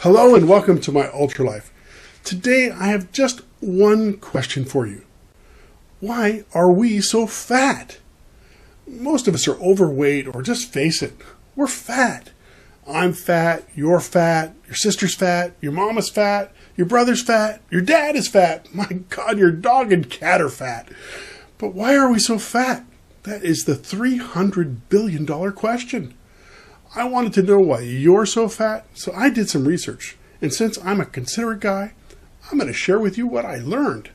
Hello and welcome to MyUltraLife. Today I have just one question for you. Why are we so fat? Most of us are overweight, or just face it, we're fat. I'm fat, your sister's fat, your mom is fat, your brother's fat, your dad is fat. My God, your dog and cat are fat. But why are we so fat? That is the $300 billion question. I wanted to know why you're so fat, so I did some research. And since I'm a considerate guy, I'm going to share with you what I learned.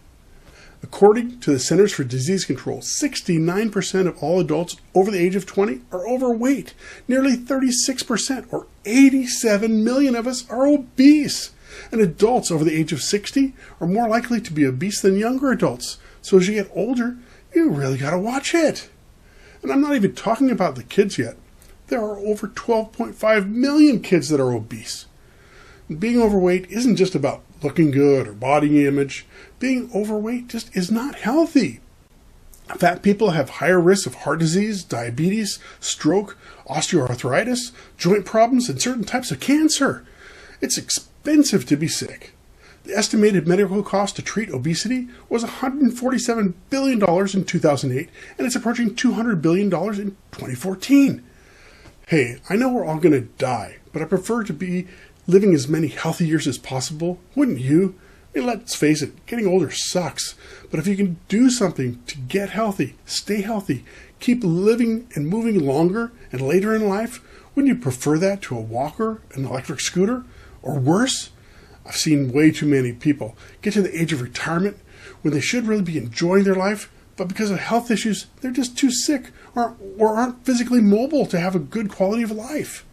According to the Centers for Disease Control, 69% of all adults over the age of 20 are overweight. Nearly 36%, or 87 million of us, are obese. And adults over the age of 60 are more likely to be obese than younger adults. So as you get older, you really got to watch it. And I'm not even talking about the kids yet. There are over 12.5 million kids that are obese. Being overweight isn't just about looking good or body image. Being overweight just is not healthy. Fat people have higher risks of heart disease, diabetes, stroke, osteoarthritis, joint problems, and certain types of cancer. It's expensive to be sick. The estimated medical cost to treat obesity was $147 billion in 2008, and it's approaching $200 billion in 2014. Hey, I know we're all going to die, but I prefer to be living as many healthy years as possible. Wouldn't you? I mean, let's face it, getting older sucks. But if you can do something to get healthy, stay healthy, keep living and moving longer and later in life, wouldn't you prefer that to a walker, an electric scooter, or worse? I've seen way too many people get to the age of retirement when they should really be enjoying their life, but because of health issues, they're just too sick or aren't physically mobile to have a good quality of life.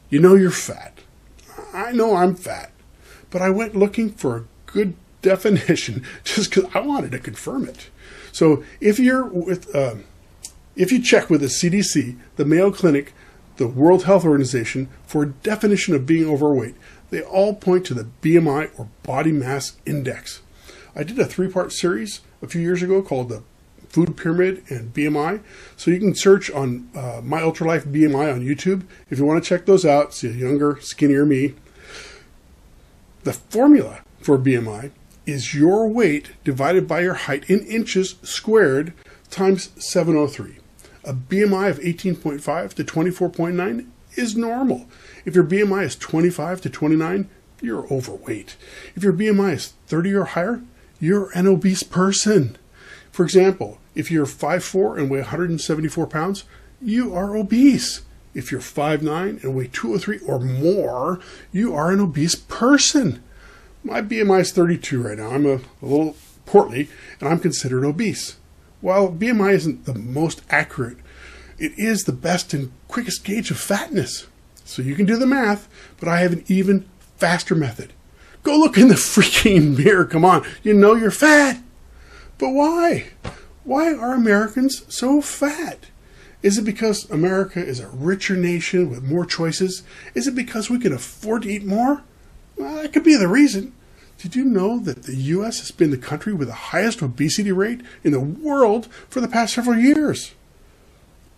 You know you're fat. I know I'm fat, but I went looking for a good definition just because I wanted to confirm it. So if you check with the CDC, the Mayo Clinic, the World Health Organization for a definition of being overweight, they all point to the BMI or body mass index. I did a 3-part series a few years ago called the Food Pyramid and BMI. So you can search on MyUltraLife BMI on YouTube if you want to check those out, see a younger, skinnier me. The formula for BMI is your weight divided by your height in inches squared times 703. A BMI of 18.5 to 24.9 is normal. If your BMI is 25 to 29, you're overweight. If your BMI is 30 or higher, you're an obese person. For example, if you're 5'4" and weigh 174 pounds, you are obese. If you're 5'9" and weigh 203 or more, you are an obese person. My BMI is 32 right now. I'm a little portly, and I'm considered obese. While BMI isn't the most accurate, it is the best and quickest gauge of fatness. So you can do the math, but I have an even faster method. Go look in the freaking mirror. Come on. You know you're fat. But why? Why are Americans so fat? Is it because America is a richer nation with more choices? Is it because we can afford to eat more? Well, that could be the reason. Did you know that the U.S. has been the country with the highest obesity rate in the world for the past several years?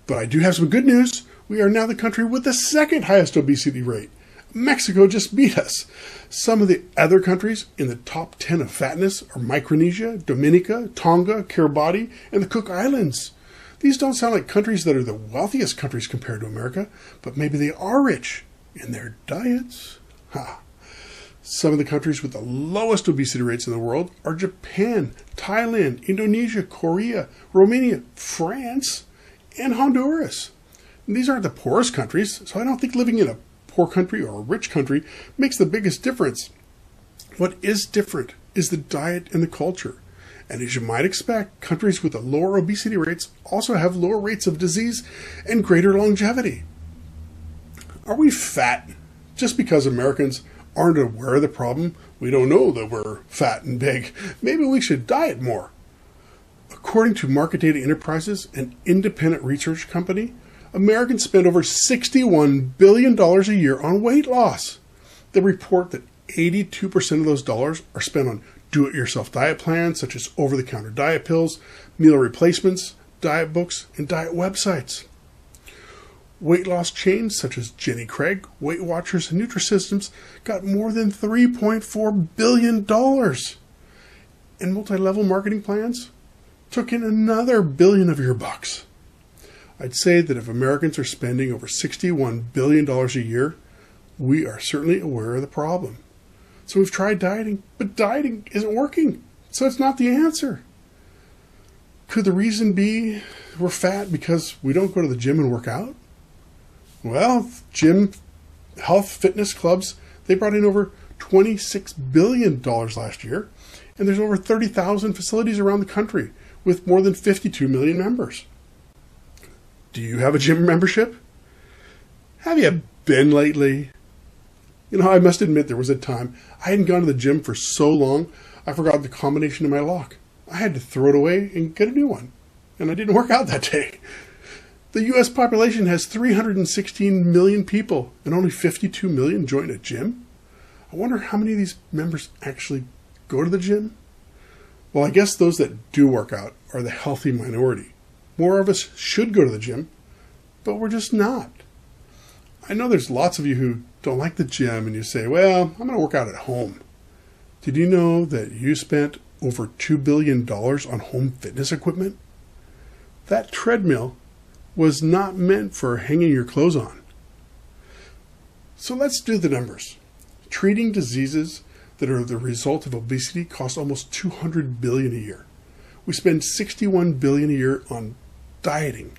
But I do have some good news. We are now the country with the second highest obesity rate. Mexico just beat us. Some of the other countries in the top 10 of fatness are Micronesia, Dominica, Tonga, Kiribati, and the Cook Islands. These don't sound like countries that are the wealthiest countries compared to America, but maybe they are rich in their diets. Some of the countries with the lowest obesity rates in the world are Japan, Thailand, Indonesia, Korea, Romania, France, and Honduras. And these aren't the poorest countries, so I don't think living in a poor country or a rich country makes the biggest difference. What is different is the diet and the culture. And as you might expect, countries with the lower obesity rates also have lower rates of disease and greater longevity. Are we fat just because Americans aren't aware of the problem? We don't know that we're fat and big. Maybe we should diet more. According to Market Data Enterprises, an independent research company, Americans spend over $61 billion a year on weight loss. They report that 82% of those dollars are spent on do-it-yourself diet plans, such as over-the-counter diet pills, meal replacements, diet books, and diet websites. Weight loss chains such as Jenny Craig, Weight Watchers, and Nutrisystems got more than $3.4 billion. And multi-level marketing plans took in another billion of your bucks. I'd say that if Americans are spending over $61 billion a year, we are certainly aware of the problem. So we've tried dieting, but dieting isn't working. So it's not the answer. Could the reason be we're fat because we don't go to the gym and work out? Well, gym, health, fitness clubs, they brought in over $26 billion last year, and there's over 30,000 facilities around the country with more than 52 million members. Do you have a gym membership? Have you been lately? I must admit there was a time I hadn't gone to the gym for so long, I forgot the combination of my lock. I had to throw it away and get a new one, and I didn't work out that day. The U.S. population has 316 million people, and only 52 million join a gym. I wonder how many of these members actually go to the gym? Well, I guess those that do work out are the healthy minority. More of us should go to the gym, but we're just not. I know there's lots of you who don't like the gym, and you say, well, I'm going to work out at home. Did you know that you spent over $2 billion on home fitness equipment? That treadmill was not meant for hanging your clothes on. So let's do the numbers. Treating diseases that are the result of obesity costs almost $200 billion a year. We spend $61 billion a year on dieting.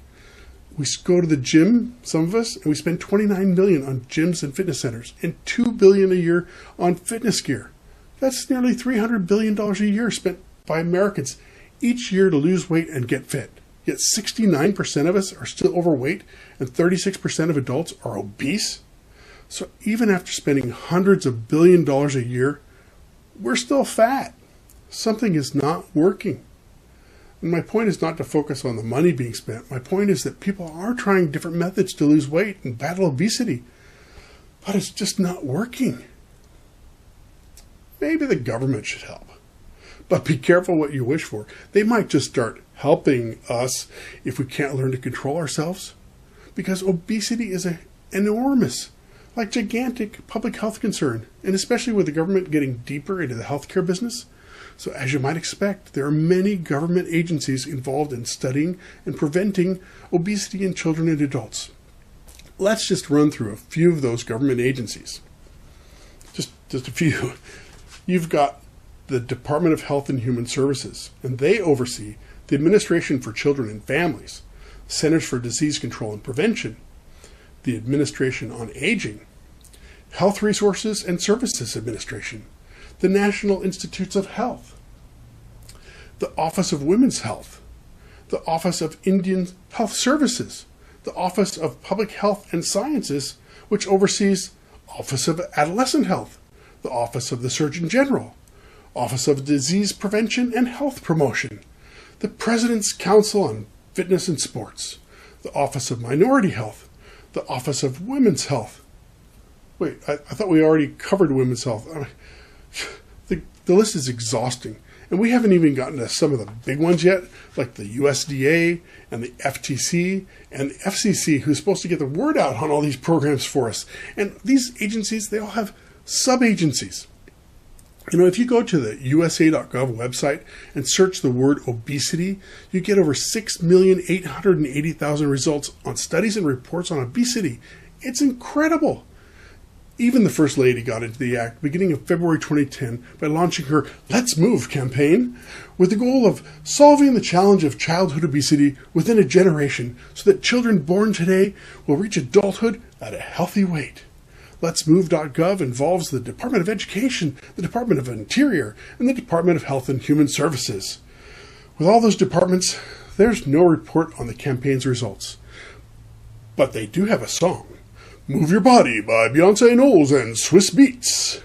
We go to the gym, some of us, and we spend $29 billion on gyms and fitness centers, and $2 billion a year on fitness gear. That's nearly $300 billion a year spent by Americans each year to lose weight and get fit. Yet 69% of us are still overweight and 36% of adults are obese. So even after spending hundreds of billion dollars a year, we're still fat. Something is not working. And my point is not to focus on the money being spent. My point is that people are trying different methods to lose weight and battle obesity, but it's just not working. Maybe the government should help. But be careful what you wish for. They might just start helping us if we can't learn to control ourselves. Because obesity is an enormous, gigantic public health concern, and especially with the government getting deeper into the healthcare business. So as you might expect, there are many government agencies involved in studying and preventing obesity in children and adults. Let's just run through a few of those government agencies. Just a few. You've got the Department of Health and Human Services, and they oversee the Administration for Children and Families, Centers for Disease Control and Prevention, the Administration on Aging, Health Resources and Services Administration, the National Institutes of Health, the Office of Women's Health, the Office of Indian Health Services, the Office of Public Health and Sciences, which oversees Office of Adolescent Health, the Office of the Surgeon General, Office of Disease Prevention and Health Promotion, the President's Council on Fitness and Sports, the Office of Minority Health, the Office of Women's Health. Wait, I thought we already covered women's health. The list is exhausting, and we haven't even gotten to some of the big ones yet, like the USDA and the FTC and the FCC, who's supposed to get the word out on all these programs for us. And these agencies, they all have sub-agencies. If you go to the USA.gov website and search the word obesity, you get over 6,880,000 results on studies and reports on obesity. It's incredible. Even the First Lady got into the act beginning of February 2010 by launching her Let's Move campaign with the goal of solving the challenge of childhood obesity within a generation so that children born today will reach adulthood at a healthy weight. Let'sMove.gov involves the Department of Education, the Department of Interior, and the Department of Health and Human Services. With all those departments, there's no report on the campaign's results. But they do have a song, Move Your Body by Beyonce Knowles and Swiss Beats.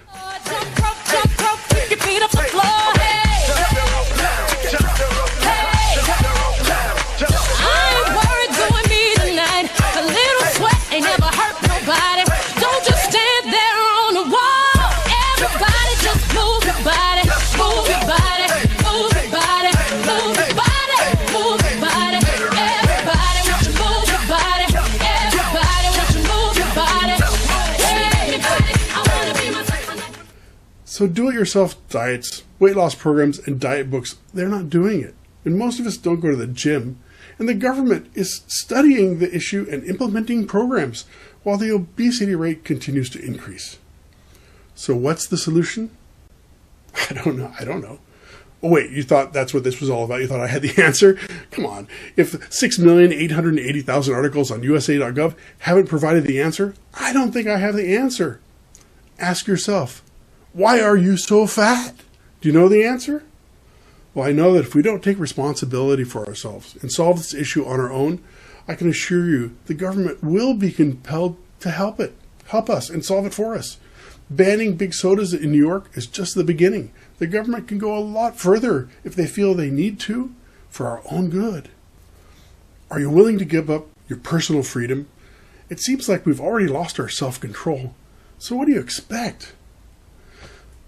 Everybody So do-it-yourself diets, weight loss programs, and diet books, they're not doing it. And most of us don't go to the gym. And the government is studying the issue and implementing programs while the obesity rate continues to increase. So what's the solution? I don't know. Oh wait, you thought that's what this was all about? You thought I had the answer? Come on. If 6,880,000 articles on USA.gov haven't provided the answer, I don't think I have the answer. Ask yourself, why are you so fat? Do you know the answer? Well, I know that if we don't take responsibility for ourselves and solve this issue on our own, I can assure you the government will be compelled to help us and solve it for us. Banning big sodas in New York is just the beginning. The government can go a lot further if they feel they need to for our own good. Are you willing to give up your personal freedom? It seems like we've already lost our self-control. So what do you expect?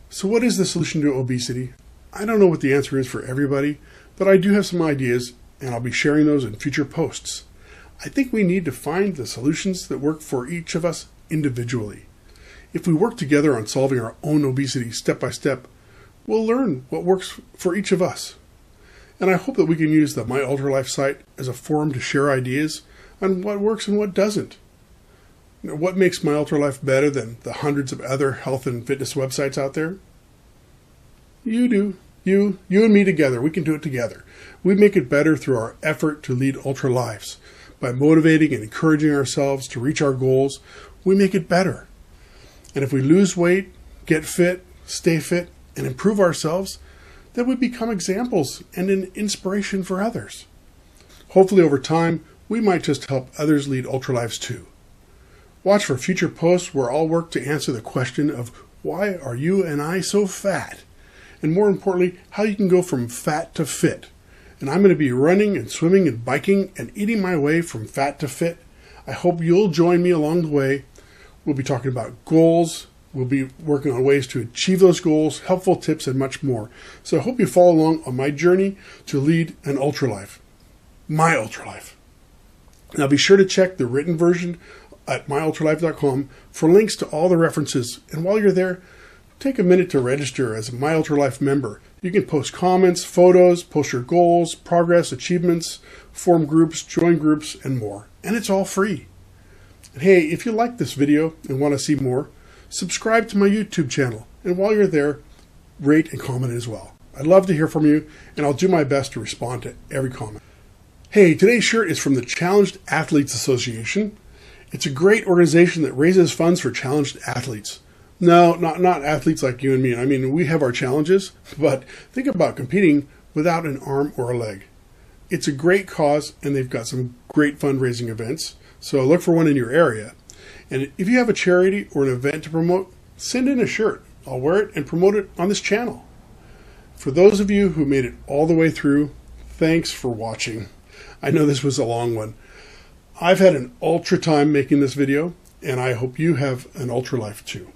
So what is the solution to obesity? I don't know what the answer is for everybody, but I do have some ideas, and I'll be sharing those in future posts. I think we need to find the solutions that work for each of us individually. If we work together on solving our own obesity step by step, we'll learn what works for each of us. And I hope that we can use the MyUltraLife site as a forum to share ideas on what works and what doesn't. What makes MyUltraLife better than the hundreds of other health and fitness websites out there? You do. You and me together. We can do it together. We make it better through our effort to lead ultra lives. By motivating and encouraging ourselves to reach our goals, we make it better. And if we lose weight, get fit, stay fit, and improve ourselves, then we become examples and an inspiration for others. Hopefully over time, we might just help others lead ultra lives too. Watch for future posts where I'll work to answer the question of why are you and I so fat? And more importantly, how you can go from fat to fit. And I'm going to be running and swimming and biking and eating my way from fat to fit. I hope you'll join me along the way. We'll be talking about goals. We'll be working on ways to achieve those goals, helpful tips, and much more. So I hope you follow along on my journey to lead an ultra life. MyUltraLife. Now be sure to check the written version at MyUltraLife.com for links to all the references. And while you're there, take a minute to register as a MyUltraLife member. You can post comments, photos, post your goals, progress, achievements, form groups, join groups, and more. And it's all free. And hey, if you like this video and want to see more, subscribe to my YouTube channel. And while you're there, rate and comment as well. I'd love to hear from you, and I'll do my best to respond to every comment. Hey, today's shirt is from the Challenged Athletes Association. It's a great organization that raises funds for challenged athletes. No, not athletes like you and me. I mean, we have our challenges, but think about competing without an arm or a leg. It's a great cause, and they've got some great fundraising events. So look for one in your area. And if you have a charity or an event to promote, send in a shirt. I'll wear it and promote it on this channel. For those of you who made it all the way through, thanks for watching. I know this was a long one. I've had an ultra time making this video, and I hope you have an ultra life too.